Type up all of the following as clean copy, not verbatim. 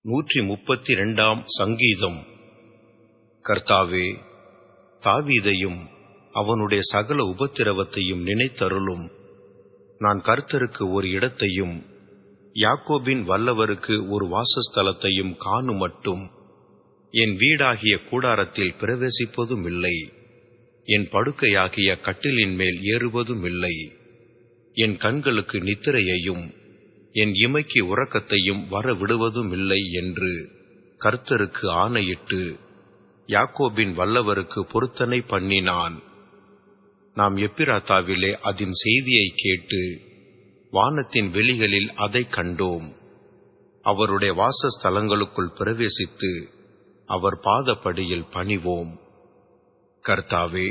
132 சங்கீதம். கர்த்தாவே, தாவீதையும் அவனுடைய சகல உபத்திரவத்தையும் நினைத்தருளும். நான் கர்த்தருக்கு ஒரு இடத்தையும் யாக்கோபின் வல்லவருக்கு ஒரு வாசஸ்தலத்தையும் காணுமட்டும் என் வீடாகிய கூடாரத்தில் பிரவேசிப்பதுமில்லை, என் படுக்கையாகிய கட்டிலின் மேல் ஏறுவதுமில்லை. என் கண்களுக்கு நித்திரையையும் என் இமைக்கு உறக்கத்தையும் வரவிடுவதுமில்லை என்று கர்த்தருக்கு ஆணையிட்டு யாக்கோபின் வல்லவருக்கு பொருத்தனை பண்ணினான். நாம் எப்பிராத்தாவிலே அதன் செய்தியை கேட்டு வானத்தின் வெளிகளில் அதை கண்டோம். அவருடைய வாசஸ்தலங்களுக்குள் பிரவேசித்து அவர் பாதப்படியில் பணிவோம். கர்த்தாவே,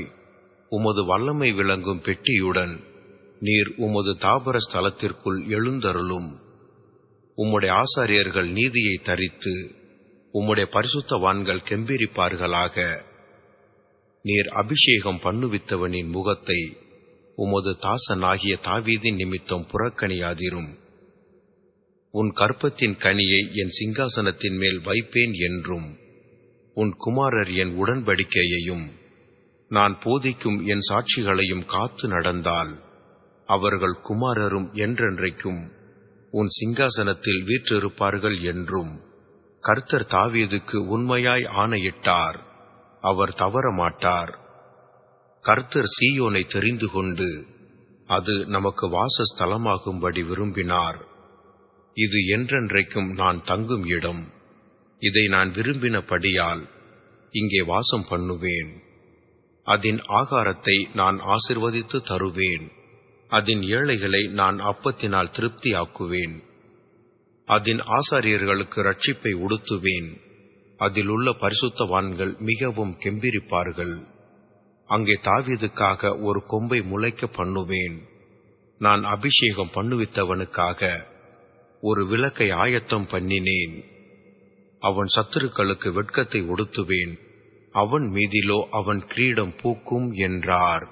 உமது வல்லமை விளங்கும் பெட்டியுடன் நீர் உமது தாபர ஸ்தலத்திற்குள் எழுந்தருளும். உம்முடைய ஆசாரியர்கள் நீதியை தரித்து உம்முடைய பரிசுத்தவான்கள் கெம்பீரிப்பார்களாக. நீர் அபிஷேகம் பண்ணுவித்தவனின் முகத்தை உமது தாசனாகிய தாவீதின் நிமித்தம் புறக்கணியாதிரும். உன் கற்பத்தின் கனியை என் சிங்காசனத்தின் மேல் வைப்பேன் என்றும், உன் குமாரர் என் உடன்படிக்கையையும் நான் போதிக்கும் என் சாட்சிகளையும் காத்து நடந்தால் அவர்கள் குமாரரும் என்றென்றைக்கும் உன் சிங்காசனத்தில் வீற்றிருப்பார்கள் என்றும் கர்த்தர் தாவீதுக்கு உண்மையாய் ஆணையிட்டார். அவர் தவறமாட்டார். கர்த்தர் சீயோனை தெரிந்து கொண்டு அது நமக்கு வாசஸ்தலமாகும்படி விரும்பினார். இது என்றென்றைக்கும் நான் தங்கும் இடம். இதை நான் விரும்பினபடியால் இங்கே வாசம் பண்ணுவேன். அதன் ஆகாரத்தை நான் ஆசீர்வதித்து தருவேன். அதன் ஏழைகளை நான் அப்பத்தினால் திருப்தி ஆக்குவேன். அதன் ஆசாரியர்களுக்கு இரட்சிப்பை உடுத்துவேன். அதில் உள்ள பரிசுத்தவான்கள் மிகவும் கெம்பீரிப்பார்கள். அங்கே தாவீதுக்காக ஒரு கொம்பை முளைக்க பண்ணுவேன். நான் அபிஷேகம் பண்ணுவித்தவனுக்காக ஒரு விளக்கை ஆயத்தம் பண்ணினேன். அவன் சத்துருக்களுக்கு வெட்கத்தை உடுத்துவேன். அவன் மீதிலோ அவன் கிரீடம் பூக்கும் என்றார்.